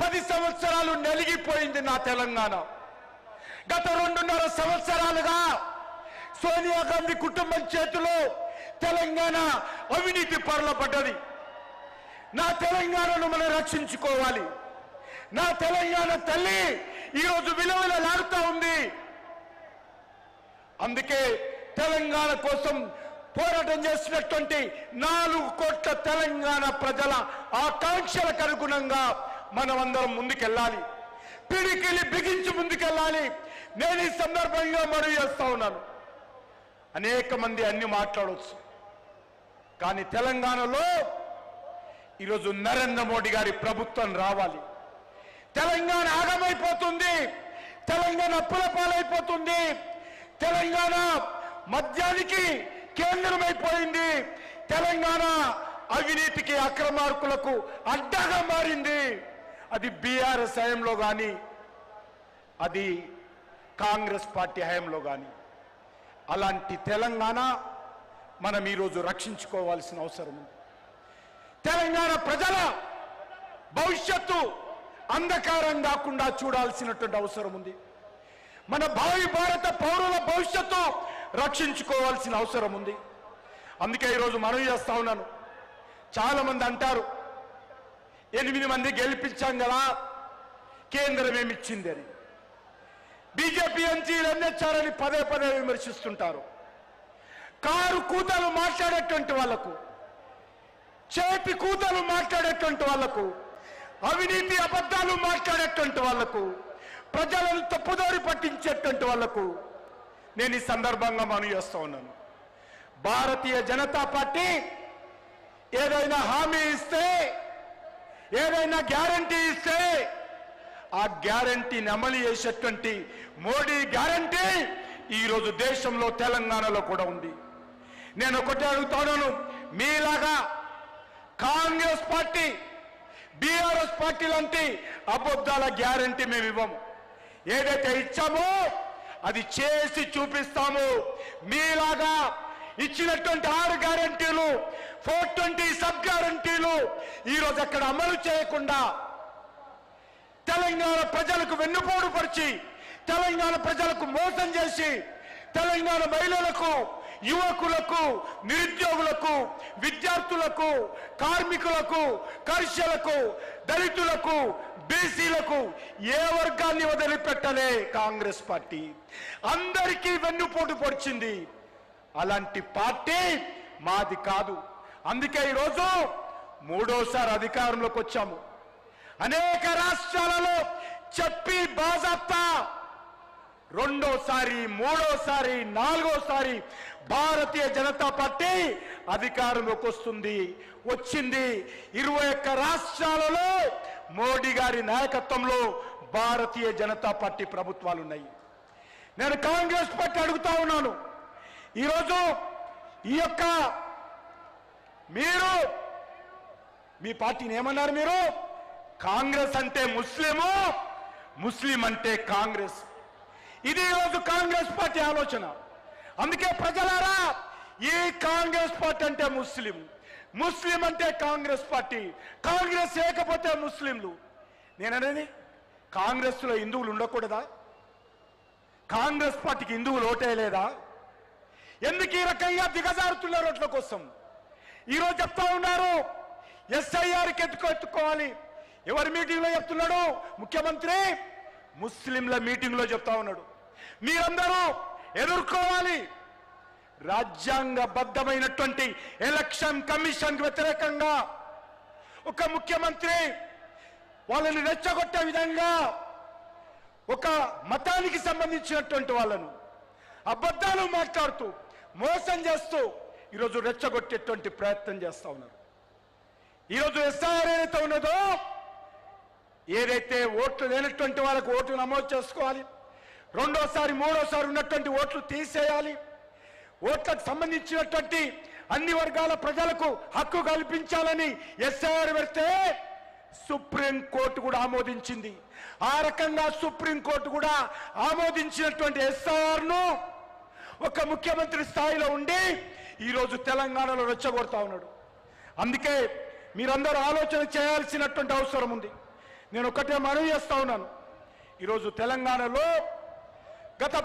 10 సంవత్సరాలు నలిగిపోయింది నా తెలంగాణ. గత 2.5 సంవత్సరాలుగా సోనియా గాంధీ కుటుంబం చేతిలో తెలంగాణ అవినీతి పరుల పడ్డది. నా తెలంగాణను మనం రక్షించుకోవాలి. నా తెలంగాణ తల్లి ఈరోజు విలువలాడుతూ ఉంది. అందుకే తెలంగాణ కోసం పోరాటం చేసినటువంటి 4 కోట్ల తెలంగాణ ప్రజల ఆకాంక్షలకు అనుగుణంగా మనమందరం ముందుకెళ్ళాలి. పిడికిలి బిగించి ముందుకెళ్ళాలి. నేను ఈ సందర్భంగా మనవి చేస్తా ఉన్నాను. అనేక మంది అన్ని మాట్లాడవచ్చు, కానీ తెలంగాణలో ఈరోజు నరేంద్ర మోడీ గారి ప్రభుత్వం రావాలి. తెలంగాణ ఆగమైపోతుంది. తెలంగాణ అప్పుల పాలైపోతుంది. తెలంగాణ మద్యానికి కేంద్రమైపోయింది. తెలంగాణ అవినీతికి అక్రమార్కులకు అడ్డగా మారింది. అది బీఆర్ఎస్ హయాంలో కానీ, అది కాంగ్రెస్ పార్టీ హయాంలో కానీ. అలాంటి తెలంగాణ మనం ఈరోజు రక్షించుకోవాల్సిన అవసరం ఉంది. తెలంగాణ ప్రజల భవిష్యత్తు అంధకారం కాకుండా చూడాల్సినటువంటి అవసరం ఉంది. మన భావి భారత పౌరుల భవిష్యత్తు రక్షించుకోవాల్సిన అవసరం ఉంది. అందుకే ఈరోజు మనవి చేస్తా ఉన్నాను. చాలా మంది అంటారు 8 మంది గెలిపించాం కదా, కేంద్రం ఏమిచ్చింది అని. బీజేపీ ఎంపీలు ఎన్నెచ్చారని పదే పదే విమర్శిస్తుంటారు. కారు కూతలు మాట్లాడేటువంటి వాళ్లకు, చేతి కూతలు మాట్లాడేటువంటి వాళ్లకు, అవినీతి అబద్ధాలు మాట్లాడేటువంటి వాళ్లకు, ప్రజలను తప్పుదారి పట్టించేటువంటి వాళ్లకు నేను ఈ సందర్భంగా మనవి చేస్తా ఉన్నాను. భారతీయ జనతా పార్టీ ఏదైనా హామీ ఇస్తే, ఏదైనా గ్యారంటీ ఇస్తే ఆ గ్యారంటీని అమలు చేసేటువంటి మోడీ గ్యారంటీ ఈరోజు దేశంలో తెలంగాణలో కూడా ఉంది. నేను ఒకటే అడుగుతాను, మీలాగా కాంగ్రెస్ పార్టీ, బీఆర్ఎస్ పార్టీ లాంటి అబద్ధాల గ్యారంటీ మేము ఇవ్వము. ఏదైతే ఇచ్చామో అది చేసి చూపిస్తాము. మీలాగా ఇచ్చినటువంటి 6 గ్యారంటీలు, 420 సబ్ గ్యారంటీలు ఈరోజు అక్కడ అమలు చేయకుండా తెలంగాణ ప్రజలకు వెన్నుపోటు పరిచి, తెలంగాణ ప్రజలకు మోసం చేసి, తెలంగాణ మహిళలకు, యువకులకు, నిరుద్యోగులకు, విద్యార్థులకు, కార్మికులకు, కర్షకులకు, దళితులకు, బీసీలకు ఏ వర్గాన్ని వదిలిపెట్టలే కాంగ్రెస్ పార్టీ. అందరికీ వెన్నుపోటు పొడిచింది. అలాంటి పార్టీ మాది కాదు. అందుకే ఈరోజు 3వసారి అధికారంలోకి వచ్చాము. అనేక రాష్ట్రాలలో చెప్పి బాజాప్తా 2వసారి, 3వసారి, 4వసారి భారతీయ జనతా పార్టీ అధికారంలోకి వస్తుంది. వచ్చింది. 21 రాష్ట్రాలలో మోడీ గారి నాయకత్వంలో భారతీయ జనతా పార్టీ ప్రభుత్వాలు ఉన్నాయి. నేను కాంగ్రెస్ పార్టీ అడుగుతా ఉన్నాను, ఈరోజు ఈ యొక్క మీరు మీ పార్టీని ఏమన్నారు? మీరు కాంగ్రెస్ అంటే ముస్లిము, ముస్లిం అంటే కాంగ్రెస్. ఇది ఈరోజు కాంగ్రెస్ పార్టీ ఆలోచన. అందుకే ప్రజలారా, ఈ కాంగ్రెస్ పార్టీ అంటే ముస్లిం, ముస్లిం అంటే కాంగ్రెస్ పార్టీ, కాంగ్రెస్ లేకపోతే ముస్లింలు. నేననేది కాంగ్రెస్ లో హిందువులు ఉండకూడదా? కాంగ్రెస్ పార్టీకి హిందువులు ఓటేయలేదా? ఎందుకు ఈ రకంగా దిగజారుతున్నారు ఓట్ల కోసం? ఈరోజు చెప్తా ఉన్నారు ఎస్ఐఆర్కి ఎత్తుకోవాలి. ఎవరి మీటింగ్ లో చెప్తున్నాడు? ముఖ్యమంత్రి ముస్లింల మీటింగ్ లో చెప్తా ఉన్నాడు. మీరందరూ ఎదుర్కోవాలి. రాజ్యాంగబద్ధమైనటువంటి ఎలక్షన్ కమిషన్ వ్యతిరేకంగా ఒక ముఖ్యమంత్రి వాళ్ళని రెచ్చగొట్టే విధంగా ఒక మతానికి సంబంధించినటువంటి వాళ్ళను అబద్ధాలు మాట్లాడుతూ మోసం చేస్తూ ఈరోజు రెచ్చగొట్టేటువంటి ప్రయత్నం చేస్తా ఉన్నారు. ఈరోజు ఎస్ఐఆర్ ఏదైతే ఉన్నదో, ఏదైతే ఓట్లు లేనటువంటి వాళ్ళకు ఓట్లు నమోదు చేసుకోవాలి, 2వసారి 3వసారి ఉన్నటువంటి ఓట్లు తీసేయాలి, ఓట్లకు సంబంధించినటువంటి అన్ని వర్గాల ప్రజలకు హక్కు కల్పించాలని ఎస్ఐఆర్ పెడితే సుప్రీంకోర్టు కూడా ఆమోదించింది. ఆ రకంగా సుప్రీంకోర్టు కూడా ఆమోదించినటువంటి ఎస్ఐఆర్ ను ఒక ముఖ్యమంత్రి స్థాయిలో ఉండి ఈరోజు తెలంగాణలో రెచ్చగొడతా ఉన్నాడు. అందుకే మీరందరూ ఆలోచన చేయాల్సినటువంటి అవసరం ఉంది. నేను ఒక్కటే మనవి చేస్తా ఉన్నాను. ఈరోజు తెలంగాణలో గత